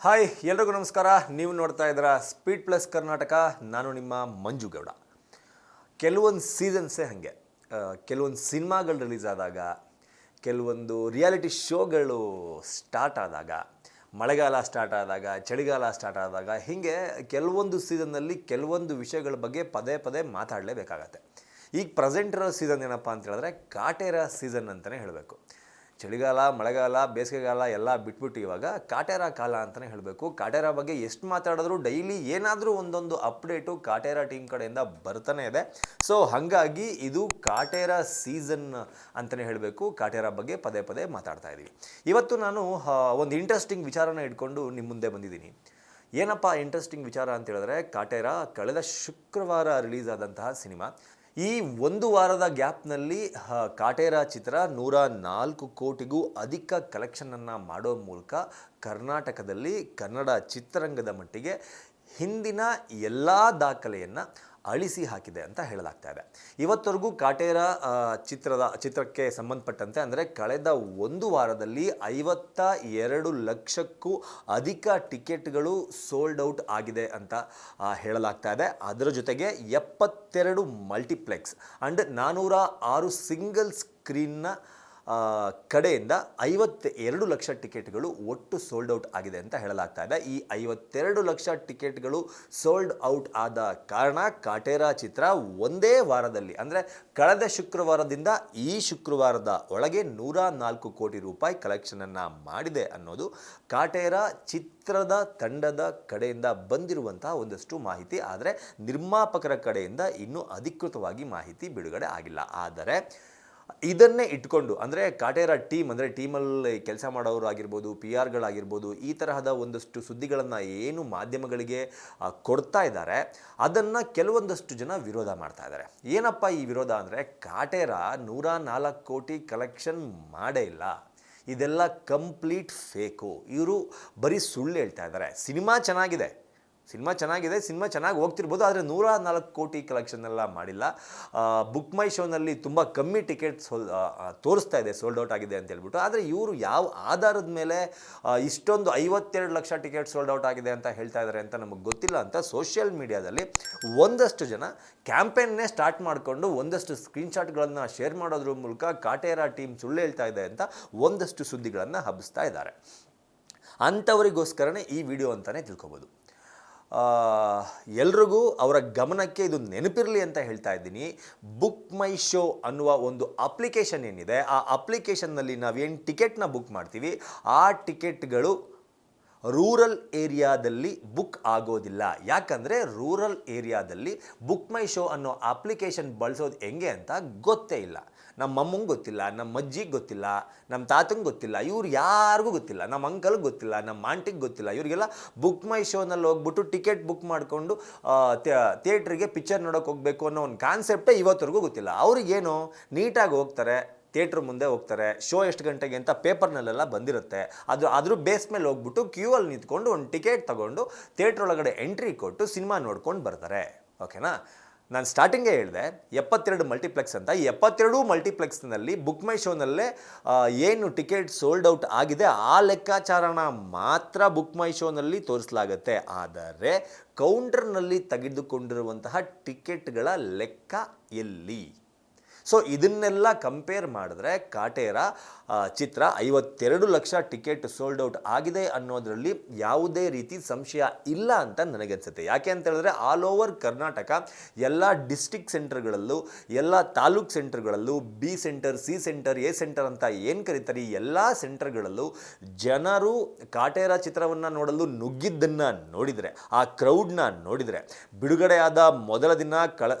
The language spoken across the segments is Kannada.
ಹಾಯ್ ಎಲ್ರಿಗೂ ನಮಸ್ಕಾರ. ನೀವು ನೋಡ್ತಾ ಇದ್ದೀರಾ ಸ್ಪೀಡ್ ಪ್ಲಸ್ ಕರ್ನಾಟಕ. ನಾನು ನಿಮ್ಮ ಮಂಜು ಗೌಡ. ಕೆಲವೊಂದು ಸೀಸನ್ಸೇ ಹಾಗೆ, ಕೆಲವೊಂದು ಸಿನಿಮಾಗಳು ರಿಲೀಸ್ ಆದಾಗ, ಕೆಲವೊಂದು ರಿಯಾಲಿಟಿ ಶೋಗಳು ಸ್ಟಾರ್ಟ್ ಆದಾಗ, ಮಳೆಗಾಲ ಸ್ಟಾರ್ಟ್ ಆದಾಗ, ಚಳಿಗಾಲ ಸ್ಟಾರ್ಟ್ ಆದಾಗ, ಹೀಗೆ ಕೆಲವೊಂದು ಸೀಸನ್ನಲ್ಲಿ ಕೆಲವೊಂದು ವಿಷಯಗಳ ಬಗ್ಗೆ ಪದೇ ಪದೇ ಮಾತಾಡಲೇಬೇಕಾಗತ್ತೆ. ಈಗ ಪ್ರೆಸೆಂಟ್ ಇರೋ ಸೀಸನ್ ಏನಪ್ಪ ಅಂತ ಹೇಳಿದ್ರೆ ಕಾಟೇರ ಸೀಸನ್ ಅಂತಲೇ ಹೇಳಬೇಕು. ಚಳಿಗಾಲ, ಮಳೆಗಾಲ, ಬೇಸಿಗೆಗಾಲ ಎಲ್ಲ ಬಿಟ್ಬಿಟ್ಟು ಇವಾಗ ಕಾಟೇರ ಕಾಲ ಅಂತಲೇ ಹೇಳಬೇಕು. ಕಾಟೇರ ಬಗ್ಗೆ ಎಷ್ಟು ಮಾತಾಡಿದ್ರು ಡೈಲಿ ಏನಾದರೂ ಒಂದೊಂದು ಅಪ್ಡೇಟು ಕಾಟೇರ ಟೀಮ್ ಕಡೆಯಿಂದ ಬರ್ತಾನೆ ಇದೆ. ಸೊ ಹಾಗಾಗಿ ಇದು ಕಾಟೇರ ಸೀಸನ್ ಅಂತಲೇ ಹೇಳಬೇಕು. ಕಾಟೇರ ಬಗ್ಗೆ ಪದೇ ಪದೇ ಮಾತಾಡ್ತಾ ಇದ್ದೀವಿ. ಇವತ್ತು ನಾನು ಒಂದು ಇಂಟ್ರೆಸ್ಟಿಂಗ್ ವಿಚಾರನ ಇಟ್ಕೊಂಡು ನಿಮ್ಮ ಮುಂದೆ ಬಂದಿದ್ದೀನಿ. ಏನಪ್ಪ ಇಂಟ್ರೆಸ್ಟಿಂಗ್ ವಿಚಾರ ಅಂತ ಹೇಳಿದ್ರೆ, ಕಾಟೇರ ಕಳೆದ ಶುಕ್ರವಾರ ರಿಲೀಸ್ ಆದಂತಹ ಸಿನಿಮಾ. ಈ ಒಂದು ವಾರದ ಗ್ಯಾಪ್ನಲ್ಲಿ ಕಾಟೇರ ಚಿತ್ರ 104 ಕೋಟಿಗೂ ಅಧಿಕ ಕಲೆಕ್ಷನನ್ನು ಮಾಡೋ ಮೂಲಕ ಕರ್ನಾಟಕದಲ್ಲಿ ಕನ್ನಡ ಚಿತ್ರರಂಗದ ಮಟ್ಟಿಗೆ ಹಿಂದಿನ ಎಲ್ಲ ದಾಖಲೆಯನ್ನು ಅಳಿಸಿ ಹಾಕಿದೆ ಅಂತ ಹೇಳಲಾಗ್ತಾ ಇದೆ. ಇವತ್ತವರೆಗೂ ಕಾಟೇರ ಚಿತ್ರಕ್ಕೆ ಸಂಬಂಧಪಟ್ಟಂತೆ ಅಂದರೆ ಕಳೆದ ಒಂದು ವಾರದಲ್ಲಿ 52 ಲಕ್ಷಕ್ಕೂ ಅಧಿಕ ಟಿಕೆಟ್ಗಳು ಸೋಲ್ಡ್ ಔಟ್ ಆಗಿದೆ ಅಂತ ಹೇಳಲಾಗ್ತಾ ಇದೆ. ಅದರ ಜೊತೆಗೆ 72 ಮಲ್ಟಿಪ್ಲೆಕ್ಸ್ ಆ್ಯಂಡ್ 406 ಸಿಂಗಲ್ ಸ್ಕ್ರೀನ್ನ ಕಡೆಯಿಂದ 52 ಲಕ್ಷ ಟಿಕೆಟ್ಗಳು ಒಟ್ಟು ಸೋಲ್ಡ್ ಔಟ್ ಆಗಿದೆ ಅಂತ ಹೇಳಲಾಗ್ತಾ ಇದೆ. ಈ 52 ಲಕ್ಷ ಟಿಕೆಟ್ಗಳು ಸೋಲ್ಡ್ ಔಟ್ ಆದ ಕಾರಣ ಕಾಟೇರ ಚಿತ್ರ ಒಂದೇ ವಾರದಲ್ಲಿ ಅಂದರೆ ಕಳೆದ ಶುಕ್ರವಾರದಿಂದ ಈ ಶುಕ್ರವಾರದ ಒಳಗೆ 104 ಕೋಟಿ ರೂಪಾಯಿ ಕಲೆಕ್ಷನನ್ನು ಮಾಡಿದೆ ಅನ್ನೋದು ಕಾಟೇರ ಚಿತ್ರದ ತಂಡದ ಕಡೆಯಿಂದ ಬಂದಿರುವಂತಹ ಒಂದಷ್ಟು ಮಾಹಿತಿ. ಆದರೆ ನಿರ್ಮಾಪಕರ ಕಡೆಯಿಂದ ಇನ್ನೂ ಅಧಿಕೃತವಾಗಿ ಮಾಹಿತಿ ಬಿಡುಗಡೆ ಆಗಿಲ್ಲ. ಆದರೆ ಇದನ್ನೇ ಇಟ್ಕೊಂಡು ಅಂದರೆ ಕಾಟೇರ ಟೀಮ್ ಅಂದರೆ ಟೀಮಲ್ಲಿ ಕೆಲಸ ಮಾಡೋರು ಆಗಿರ್ಬೋದು, ಪಿ ಆರ್ಗಳಾಗಿರ್ಬೋದು, ಈ ತರಹದ ಒಂದಷ್ಟು ಸುದ್ದಿಗಳನ್ನು ಏನು ಮಾಧ್ಯಮಗಳಿಗೆ ಕೊಡ್ತಾ ಇದ್ದಾರೆ, ಅದನ್ನು ಕೆಲವೊಂದಷ್ಟು ಜನ ವಿರೋಧ ಮಾಡ್ತಾ ಇದ್ದಾರೆ. ಏನಪ್ಪ ಈ ವಿರೋಧ ಅಂದರೆ, ಕಾಟೇರ 104 ಕೋಟಿ ಕಲೆಕ್ಷನ್ ಮಾಡೇ ಇಲ್ಲ, ಇದೆಲ್ಲ ಕಂಪ್ಲೀಟ್ ಫೇಕು, ಇವರು ಬರೀ ಸುಳ್ಳು ಹೇಳ್ತಾ ಇದ್ದಾರೆ. ಸಿನಿಮಾ ಚೆನ್ನಾಗಿದೆ, ಸಿನಿಮಾ ಚೆನ್ನಾಗಿ ಹೋಗ್ತಿರ್ಬೋದು, ಆದರೆ 104 ಕೋಟಿ ಕಲೆಕ್ಷನ್ ಎಲ್ಲ ಮಾಡಿಲ್ಲ. ಬುಕ್ ಮೈ ಶೋನಲ್ಲಿ ತುಂಬ ಕಮ್ಮಿ ಟಿಕೆಟ್ಸ್ ತೋರಿಸ್ತಾ ಇದೆ ಸೋಲ್ಡ್ ಔಟ್ ಆಗಿದೆ ಅಂತ ಹೇಳ್ಬಿಟ್ಟು. ಆದರೆ ಇವರು ಯಾವ ಆಧಾರದ ಮೇಲೆ ಇಷ್ಟೊಂದು 52 ಲಕ್ಷ ಟಿಕೆಟ್ ಸೋಲ್ಡ್ ಔಟ್ ಆಗಿದೆ ಅಂತ ಹೇಳ್ತಾ ಇದ್ದಾರೆ ಅಂತ ನಮಗೆ ಗೊತ್ತಿಲ್ಲ ಅಂತ ಸೋಷಿಯಲ್ ಮೀಡಿಯಾದಲ್ಲಿ ಒಂದಷ್ಟು ಜನ ಕ್ಯಾಂಪೇನ್ನೇ ಸ್ಟಾರ್ಟ್ ಮಾಡಿಕೊಂಡು ಒಂದಷ್ಟು ಸ್ಕ್ರೀನ್ಶಾಟ್ಗಳನ್ನು ಶೇರ್ ಮಾಡೋದ್ರ ಮೂಲಕ ಕಾಟೇರ ಟೀಮ್ ಸುಳ್ಳು ಹೇಳ್ತಾ ಇದೆ ಅಂತ ಒಂದಷ್ಟು ಸುದ್ದಿಗಳನ್ನು ಹಬ್ಬಿಸ್ತಾ ಇದ್ದಾರೆ. ಅಂಥವರಿಗೋಸ್ಕರನೇ ಈ ವಿಡಿಯೋ ಅಂತಲೇ ತಿಳ್ಕೊಬೋದು. ಎಲ್ರಿಗೂ ಅವರ ಗಮನಕ್ಕೆ ಇದು ನೆನಪಿರಲಿ ಅಂತ ಹೇಳ್ತಾ ಇದ್ದೀನಿ. ಬುಕ್ ಮೈ ಶೋ ಅನ್ನುವ ಒಂದು ಅಪ್ಲಿಕೇಶನ್ ಏನಿದೆ, ಆ ಅಪ್ಲಿಕೇಶನ್ನಲ್ಲಿ ನಾವೇನು ಟಿಕೆಟ್ನ ಬುಕ್ ಮಾಡ್ತೀವಿ, ಆ ಟಿಕೆಟ್ಗಳು ರೂರಲ್ ಏರಿಯಾದಲ್ಲಿ ಬುಕ್ ಆಗೋದಿಲ್ಲ. ಯಾಕಂದರೆ ರೂರಲ್ ಏರಿಯಾದಲ್ಲಿ ಬುಕ್ ಮೈ ಶೋ ಅನ್ನೋ ಅಪ್ಲಿಕೇಶನ್ ಬಳಸೋದು ಹೆಂಗೆ ಅಂತ ಗೊತ್ತೇ ಇಲ್ಲ. ನಮ್ಮ ಅಮ್ಮಂಗೆ ಗೊತ್ತಿಲ್ಲ, ನಮ್ಮ ಅಜ್ಜಿಗೆ ಗೊತ್ತಿಲ್ಲ, ನಮ್ಮ ತಾತಂಗೆ ಗೊತ್ತಿಲ್ಲ, ಇವ್ರು ಯಾರಿಗೂ ಗೊತ್ತಿಲ್ಲ, ನಮ್ಮ ಅಂಕಲ್ಗೆ ಗೊತ್ತಿಲ್ಲ, ನಮ್ಮ ಆಂಟಿಗೆ ಗೊತ್ತಿಲ್ಲ. ಇವರಿಗೆಲ್ಲ ಬುಕ್ ಮೈ ಶೋನಲ್ಲಿ ಹೋಗ್ಬಿಟ್ಟು ಟಿಕೆಟ್ ಬುಕ್ ಮಾಡಿಕೊಂಡು ಥಿಯೇಟ್ರಿಗೆ ಪಿಕ್ಚರ್ ನೋಡೋಕೆ ಹೋಗಬೇಕು ಅನ್ನೋ ಒಂದು ಕಾನ್ಸೆಪ್ಟೇ ಇವತ್ತರೆಗೂ ಗೊತ್ತಿಲ್ಲ. ಅವ್ರಿಗೇನು ನೀಟಾಗಿ ಹೋಗ್ತಾರೆ, ಥಿಯೇಟ್ರ್ ಮುಂದೆ ಹೋಗ್ತಾರೆ, ಶೋ ಎಷ್ಟು ಗಂಟೆಗೆ ಅಂತ ಪೇಪರ್ನಲ್ಲೆಲ್ಲ ಬಂದಿರುತ್ತೆ, ಅದ್ರ ಬೇಸ್ ಮೇಲೆ ಹೋಗ್ಬಿಟ್ಟು ಕ್ಯೂ ಅಲ್ಲಿ ನಿಂತ್ಕೊಂಡು ಒಂದು ಟಿಕೆಟ್ ತೊಗೊಂಡು ಥಿಯೇಟ್ರ್ ಒಳಗಡೆ ಎಂಟ್ರಿ ಕೊಟ್ಟು ಸಿನಿಮಾ ನೋಡ್ಕೊಂಡು ಬರ್ತಾರೆ. ಓಕೆನಾ? ನಾನು ಸ್ಟಾರ್ಟಿಂಗೇ ಹೇಳಿದೆ 72 ಮಲ್ಟಿಪ್ಲೆಕ್ಸ್ ಅಂತ. ಈ 72 ಮಲ್ಟಿಪ್ಲೆಕ್ಸ್ನಲ್ಲಿ ಬುಕ್ ಮೈ ಶೋನಲ್ಲೇ ಏನು ಟಿಕೆಟ್ ಸೋಲ್ಡ್ ಔಟ್ ಆಗಿದೆ ಆ ಲೆಕ್ಕಾಚಾರನ ಮಾತ್ರ ಬುಕ್ ಮೈ ಶೋನಲ್ಲಿ ತೋರಿಸಲಾಗುತ್ತೆ. ಆದರೆ ಕೌಂಟರ್ನಲ್ಲಿ ತೆಗೆದುಕೊಂಡಿರುವಂತಹ ಟಿಕೆಟ್ಗಳ ಲೆಕ್ಕ ಎಲ್ಲಿ? ಸೊ ಇದನ್ನೆಲ್ಲ ಕಂಪೇರ್ ಮಾಡಿದ್ರೆ ಕಾಟೇರ ಚಿತ್ರ 52 ಲಕ್ಷ ಟಿಕೆಟ್ ಸೋಲ್ಡ್ ಔಟ್ ಆಗಿದೆ ಅನ್ನೋದರಲ್ಲಿ ಯಾವುದೇ ರೀತಿ ಸಂಶಯ ಇಲ್ಲ ಅಂತ ನನಗನ್ಸುತ್ತೆ. ಯಾಕೆ ಅಂತ ಹೇಳಿದ್ರೆ ಆಲ್ ಓವರ್ ಕರ್ನಾಟಕ ಎಲ್ಲ ಡಿಸ್ಟ್ರಿಕ್ಟ್ ಸೆಂಟರ್ಗಳಲ್ಲೂ, ಎಲ್ಲ ತಾಲೂಕ್ ಸೆಂಟರ್ಗಳಲ್ಲೂ, B centre, C centre, A centre ಅಂತ ಏನು ಕರೀತಾರೆ, ಈ ಎಲ್ಲ ಸೆಂಟರ್ಗಳಲ್ಲೂ ಜನರು ಕಾಟೇರ ಚಿತ್ರವನ್ನು ನೋಡಲು ನುಗ್ಗಿದ್ದನ್ನು ನೋಡಿದರೆ, ಆ ಕ್ರೌಡ್ನ ನೋಡಿದರೆ, ಬಿಡುಗಡೆಯಾದ ಮೊದಲ ದಿನ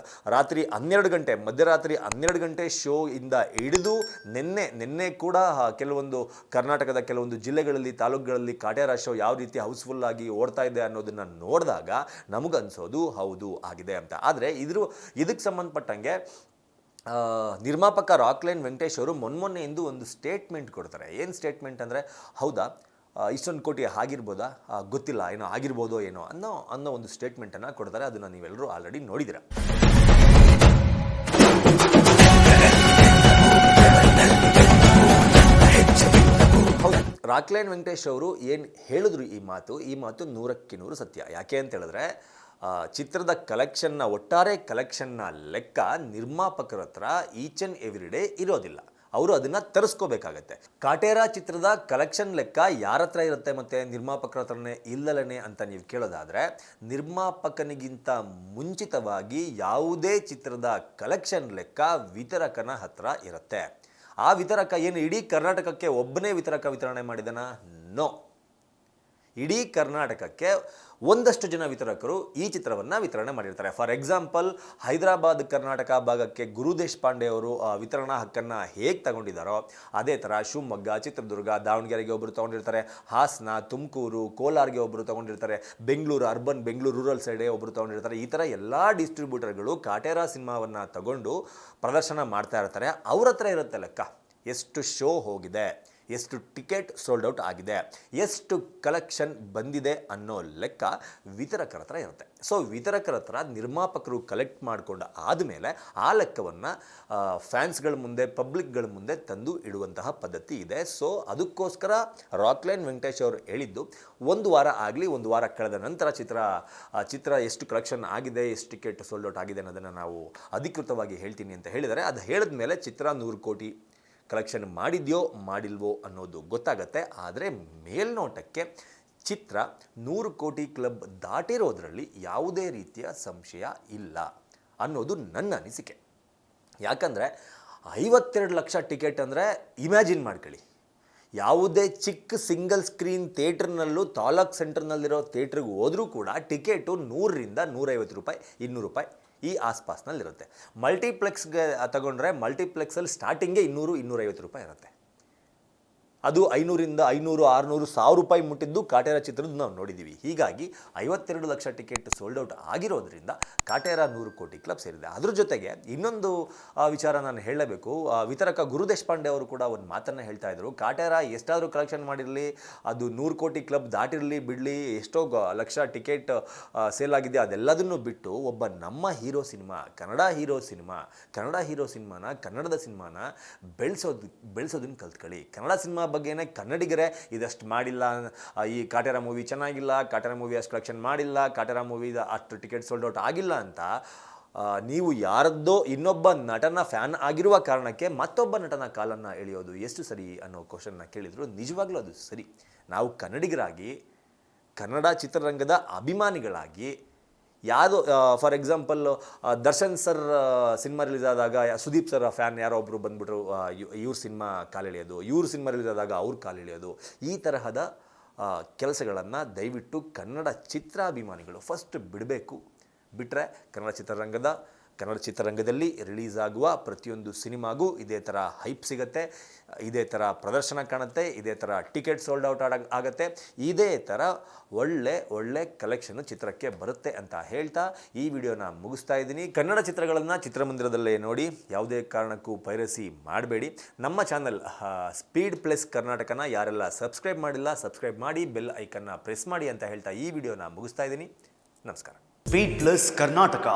ರಾತ್ರಿ 12 ಗಂಟೆ, ಮಧ್ಯರಾತ್ರಿ 12 ಗಂಟೆ ಶೋ ಇಂದ ಹಿಡಿದು ನಿನ್ನೆ ಕೂಡ ಕೆಲವೊಂದು ಕರ್ನಾಟಕದ ಕೆಲವೊಂದು ಜಿಲ್ಲೆಗಳಲ್ಲಿ, ತಾಲೂಕುಗಳಲ್ಲಿ ಕಾಟೇರ ಶೋ ಯಾವ ರೀತಿ ಹೌಸ್ಫುಲ್ ಆಗಿ ಓಡ್ತಾ ಇದೆ ಅನ್ನೋದನ್ನು ನೋಡಿದಾಗ ನಮಗನ್ಸೋದು ಹೌದು ಆಗಿದೆ ಅಂತ. ಆದರೆ ಇದಕ್ಕೆ ಸಂಬಂಧಪಟ್ಟಂಗೆ ನಿರ್ಮಾಪಕ ರಾಕ್ಲೈನ್ ವೆಂಕಟೇಶ್ ಅವರು ಮೊನ್ನೆಯಿಂದ ಒಂದು ಸ್ಟೇಟ್ಮೆಂಟ್ ಕೊಡ್ತಾರೆ. ಏನು ಸ್ಟೇಟ್ಮೆಂಟ್ ಅಂದರೆ, ಹೌದಾ ಇಷ್ಟೊಂದು ಕೋಟಿ ಆಗಿರ್ಬೋದಾ, ಗೊತ್ತಿಲ್ಲ, ಏನೋ ಆಗಿರ್ಬೋದೋ ಏನೋ ಅನ್ನೋ ಒಂದು ಸ್ಟೇಟ್ಮೆಂಟನ್ನು ಕೊಡ್ತಾರೆ. ಅದನ್ನು ನೀವೆಲ್ಲರೂ ಆಲ್ರೆಡಿ ನೋಡಿದ್ದೀರ. ರಾಕ್ಲೈನ್ ವೆಂಕಟೇಶ್ ಅವರು ಏನು ಹೇಳಿದ್ರು ಈ ಮಾತು 100% ಸತ್ಯ. ಯಾಕೆ ಅಂತ ಹೇಳಿದ್ರೆ ಚಿತ್ರದ ಒಟ್ಟಾರೆ ಕಲೆಕ್ಷನ್ನ ಲೆಕ್ಕ ನಿರ್ಮಾಪಕರ ಹತ್ರ ಈಚ್ ಆ್ಯಂಡ್ ಎವ್ರಿ ಡೇ ಇರೋದಿಲ್ಲ. ಅವರು ಅದನ್ನು ತರಿಸ್ಕೋಬೇಕಾಗತ್ತೆ. ಕಾಟೇರ ಚಿತ್ರದ ಕಲೆಕ್ಷನ್ ಲೆಕ್ಕ ಯಾರ ಹತ್ರ ಇರುತ್ತೆ ಮತ್ತು ನಿರ್ಮಾಪಕರ ಹತ್ರನೇ ಇಲ್ಲಲೇ ಅಂತ ನೀವು ಕೇಳೋದಾದರೆ, ನಿರ್ಮಾಪಕನಿಗಿಂತ ಮುಂಚಿತವಾಗಿ ಯಾವುದೇ ಚಿತ್ರದ ಕಲೆಕ್ಷನ್ ಲೆಕ್ಕ ವಿತರಕನ ಹತ್ರ ಇರುತ್ತೆ. ಆ ವಿತರಕ ಏನು ಇಡೀ ಕರ್ನಾಟಕಕ್ಕೆ ಒಬ್ಬನೇ ವಿತರಕ ವಿತರಣೆ ಮಾಡಿದನ? ನೋ. ಇಡೀ ಕರ್ನಾಟಕಕ್ಕೆ ಒಂದಷ್ಟು ಜನ ವಿತರಕರು ಈ ಚಿತ್ರವನ್ನು ವಿತರಣೆ ಮಾಡಿರ್ತಾರೆ. ಫಾರ್ ಎಕ್ಸಾಂಪಲ್, ಹೈದರಾಬಾದ್ ಕರ್ನಾಟಕ ಭಾಗಕ್ಕೆ ಗುರು ದೇಶಪಾಂಡೆ ಅವರು ವಿತರಣಾ ಹಕ್ಕನ್ನು ಹೇಗೆ ತಗೊಂಡಿದ್ದಾರೋ ಅದೇ ಥರ ಶಿವಮೊಗ್ಗ, ಚಿತ್ರದುರ್ಗ, ದಾವಣಗೆರೆಗೆ ಒಬ್ಬರು ತೊಗೊಂಡಿರ್ತಾರೆ, ಹಾಸನ, ತುಮಕೂರು, ಕೋಲಾರ್ಗೆ ಒಬ್ಬರು ತೊಗೊಂಡಿರ್ತಾರೆ, ಬೆಂಗಳೂರು ಅರ್ಬನ್, ಬೆಂಗಳೂರು ರೂರಲ್ ಸೈಡ್ಗೆ ಒಬ್ಬರು ತೊಗೊಂಡಿರ್ತಾರೆ. ಈ ಥರ ಎಲ್ಲ ಡಿಸ್ಟ್ರಿಬ್ಯೂಟರ್ಗಳು ಕಾಟೇರ ಸಿನಿಮಾವನ್ನು ತಗೊಂಡು ಪ್ರದರ್ಶನ ಮಾಡ್ತಾ ಇರ್ತಾರೆ. ಅವ್ರ ಹತ್ರ ಇರುತ್ತೆ ಲೆಕ್ಕ. ಎಷ್ಟು ಶೋ ಹೋಗಿದೆ, ಎಷ್ಟು ಟಿಕೆಟ್ ಸೋಲ್ಡ್ ಔಟ್ ಆಗಿದೆ, ಎಷ್ಟು ಕಲೆಕ್ಷನ್ ಬಂದಿದೆ ಅನ್ನೋ ಲೆಕ್ಕ ವಿತರಕರ ಹತ್ರ ಇರುತ್ತೆ. ಸೊ ವಿತರಕರ ಹತ್ರ ನಿರ್ಮಾಪಕರು ಕಲೆಕ್ಟ್ ಮಾಡಿಕೊಂಡು ಆದಮೇಲೆ ಆ ಲೆಕ್ಕವನ್ನು ಫ್ಯಾನ್ಸ್ಗಳ ಮುಂದೆ, ಪಬ್ಲಿಕ್ಗಳ ಮುಂದೆ ತಂದು ಇಡುವಂತಹ ಪದ್ಧತಿ ಇದೆ. ಸೊ ಅದಕ್ಕೋಸ್ಕರ ರಾಕ್ಲೈನ್ ವೆಂಕಟೇಶ್ ಅವರು ಹೇಳಿದ್ದು, ಒಂದು ವಾರ ಆಗಲಿ, ಒಂದು ವಾರ ಕಳೆದ ನಂತರ ಚಿತ್ರ ಎಷ್ಟು ಕಲೆಕ್ಷನ್ ಆಗಿದೆ, ಎಷ್ಟು ಟಿಕೆಟ್ ಸೋಲ್ಡ್ ಔಟ್ ಆಗಿದೆ ಅನ್ನೋದನ್ನು ನಾವು ಅಧಿಕೃತವಾಗಿ ಹೇಳ್ತೀನಿ ಅಂತ ಹೇಳಿದರೆ, ಅದು ಹೇಳಿದ ಮೇಲೆ ಚಿತ್ರ 100 ಕೋಟಿ ಕಲೆಕ್ಷನ್ ಮಾಡಿದೆಯೋ ಮಾಡಿಲ್ವೋ ಅನ್ನೋದು ಗೊತ್ತಾಗತ್ತೆ. ಆದರೆ ಮೇಲ್ನೋಟಕ್ಕೆ ಚಿತ್ರ 100 ಕೋಟಿ ಕ್ಲಬ್ ದಾಟಿರೋದ್ರಲ್ಲಿ ಯಾವುದೇ ರೀತಿಯ ಸಂಶಯ ಇಲ್ಲ ಅನ್ನೋದು ನನ್ನ ಅನಿಸಿಕೆ. ಯಾಕಂದರೆ 52 ಲಕ್ಷ ಟಿಕೆಟ್ ಅಂದರೆ ಇಮ್ಯಾಜಿನ್ ಮಾಡ್ಕೊಳ್ಳಿ. ಯಾವುದೇ ಚಿಕ್ಕ ಸಿಂಗಲ್ ಸ್ಕ್ರೀನ್ ಥಿಯೇಟ್ರ್ನಲ್ಲೂ, ತಾಲೂಕ್ ಸೆಂಟರ್ನಲ್ಲಿರೋ ಥಿಯೇಟ್ರಿಗೆ ಹೋದರೂ ಕೂಡ ಟಿಕೆಟು 100ರಿಂದ 150 ರೂಪಾಯಿ, 200 ರೂಪಾಯಿ ಈ ಆಸ್ಪಾಸ್ನಲ್ಲಿರುತ್ತೆ. ಮಲ್ಟಿಪ್ಲೆಕ್ಸ್ಗೆ ತಗೊಂಡ್ರೆ ಮಲ್ಟಿಪ್ಲೆಕ್ಸಲ್ಲಿ ಸ್ಟಾರ್ಟಿಂಗೇ 200-250 ರೂಪಾಯಿ ಇರುತ್ತೆ. ಅದು 500ರಿಂದ 500, 600, 1000 ರೂಪಾಯಿ ಮುಟ್ಟಿದ್ದು ಕಾಟೇರ ಚಿತ್ರದ ನಾವು ನೋಡಿದ್ದೀವಿ. ಹೀಗಾಗಿ 52 ಲಕ್ಷ ಟಿಕೆಟ್ ಸೋಲ್ಡ್ ಔಟ್ ಆಗಿರೋದ್ರಿಂದ ಕಾಟೇರ 100 ಕೋಟಿ ಕ್ಲಬ್ ಸೇರಿದೆ. ಅದ್ರ ಜೊತೆಗೆ ಇನ್ನೊಂದು ವಿಚಾರ ನಾನು ಹೇಳಲೇಬೇಕು. ವಿತರಕ ಗುರು ದೇಶಪಾಂಡೆ ಅವರು ಕೂಡ ಒಂದು ಮಾತನ್ನು ಹೇಳ್ತಾ ಇದ್ರು, ಕಾಟೇರ ಎಷ್ಟಾದರೂ ಕಲೆಕ್ಷನ್ ಮಾಡಿರಲಿ, ಅದು 100 ಕೋಟಿ ಕ್ಲಬ್ ದಾಟಿರಲಿ ಬಿಡಲಿ, ಎಷ್ಟೋ ಲಕ್ಷ ಟಿಕೆಟ್ ಸೇಲ್ ಆಗಿದೆ, ಅದೆಲ್ಲದನ್ನು ಬಿಟ್ಟು ಒಬ್ಬ ನಮ್ಮ ಹೀರೋ ಸಿನಿಮಾ, ಕನ್ನಡ ಹೀರೋ ಸಿನಿಮಾನ, ಕನ್ನಡದ ಸಿನಿಮಾನ ಬೆಳೆಸೋದನ್ನ ಕಲ್ತ್ಕೊಳ್ಳಿ. ಕನ್ನಡ ಸಿನಿಮಾ ಬಗ್ಗೆನೇ ಕನ್ನಡಿಗರೇ ಇದಷ್ಟು ಮಾಡಿಲ್ಲ, ಈ ಕಾಟೇರ ಮೂವಿ ಚೆನ್ನಾಗಿಲ್ಲ, ಕಾಟೇರ ಮೂವಿ ಅಷ್ಟು ಕಲೆಕ್ಷನ್ ಮಾಡಿಲ್ಲ, ಕಾಟೇರ ಮೂವಿ ಅಷ್ಟು ಟಿಕೆಟ್ ಸೋಲ್ಡ್ ಔಟ್ ಆಗಿಲ್ಲ ಅಂತ ನೀವು ಯಾರದ್ದೋ ಇನ್ನೊಬ್ಬ ನಟನ ಫ್ಯಾನ್ ಆಗಿರುವ ಕಾರಣಕ್ಕೆ ಮತ್ತೊಬ್ಬ ನಟನ ಕಾಲನ್ನು ಎಳೆಯೋದು ಎಷ್ಟು ಸರಿ ಅನ್ನೋ ಕ್ವಶನ್ನ ಕೇಳಿದ್ರು. ನಿಜವಾಗ್ಲೂ ಅದು ಸರಿ. ನಾವು ಕನ್ನಡಿಗರಾಗಿ, ಕನ್ನಡ ಚಿತ್ರರಂಗದ ಅಭಿಮಾನಿಗಳಾಗಿ, ಯಾವುದು for example Darshan sir cinema release ಆದಾಗ ಸುದೀಪ್ ಸರ್ ಫ್ಯಾನ್ ಯಾರೋ ಒಬ್ಬರು ಬಂದುಬಿಟ್ರು, ಇವ್ರ ಸಿನಿಮಾ ಕಾಲೆಳೆಯೋದು, ಇವ್ರ ಸಿನಿಮಾ ರಿಲೀಸ್ ಆದಾಗ ಅವ್ರ ಕಾಲೆಳೆಯೋದು, ಈ ತರಹದ ಕೆಲಸಗಳನ್ನು ದಯವಿಟ್ಟು ಕನ್ನಡ ಚಿತ್ರಾಭಿಮಾನಿಗಳು ಫಸ್ಟ್ ಬಿಡಬೇಕು. ಬಿಟ್ಟರೆ ಕನ್ನಡ ಚಿತ್ರರಂಗದಲ್ಲಿ ರಿಲೀಸ್ ಆಗುವ ಪ್ರತಿಯೊಂದು ಸಿನಿಮಾಗೂ ಇದೇ ಥರ ಹೈಪ್ ಸಿಗುತ್ತೆ, ಇದೇ ಥರ ಪ್ರದರ್ಶನ ಕಾಣುತ್ತೆ, ಇದೇ ಥರ ಟಿಕೆಟ್ ಸೋಲ್ಡ್ ಔಟ್ ಆಗುತ್ತೆ, ಇದೇ ಥರ ಒಳ್ಳೆ ಕಲೆಕ್ಷನ್ ಚಿತ್ರಕ್ಕೆ ಬರುತ್ತೆ ಅಂತ ಹೇಳ್ತಾ ಈ ವಿಡಿಯೋನ ಮುಗಿಸ್ತಾ ಇದ್ದೀನಿ. ಕನ್ನಡ ಚಿತ್ರಗಳನ್ನು ಚಿತ್ರಮಂದಿರದಲ್ಲೇ ನೋಡಿ, ಯಾವುದೇ ಕಾರಣಕ್ಕೂ ಪೈರಸಿ ಮಾಡಬೇಡಿ. ನಮ್ಮ ಚಾನಲ್ ಸ್ಪೀಡ್ ಪ್ಲಸ್ ಕರ್ನಾಟಕನ ಯಾರೆಲ್ಲ ಸಬ್ಸ್ಕ್ರೈಬ್ ಮಾಡಿಲ್ಲ, ಸಬ್ಸ್ಕ್ರೈಬ್ ಮಾಡಿ, ಬೆಲ್ ಐಕನ್ನ ಪ್ರೆಸ್ ಮಾಡಿ ಅಂತ ಹೇಳ್ತಾ ಈ ವಿಡಿಯೋನ ಮುಗಿಸ್ತಾ ಇದ್ದೀನಿ. ನಮಸ್ಕಾರ. Speed plus Karnataka.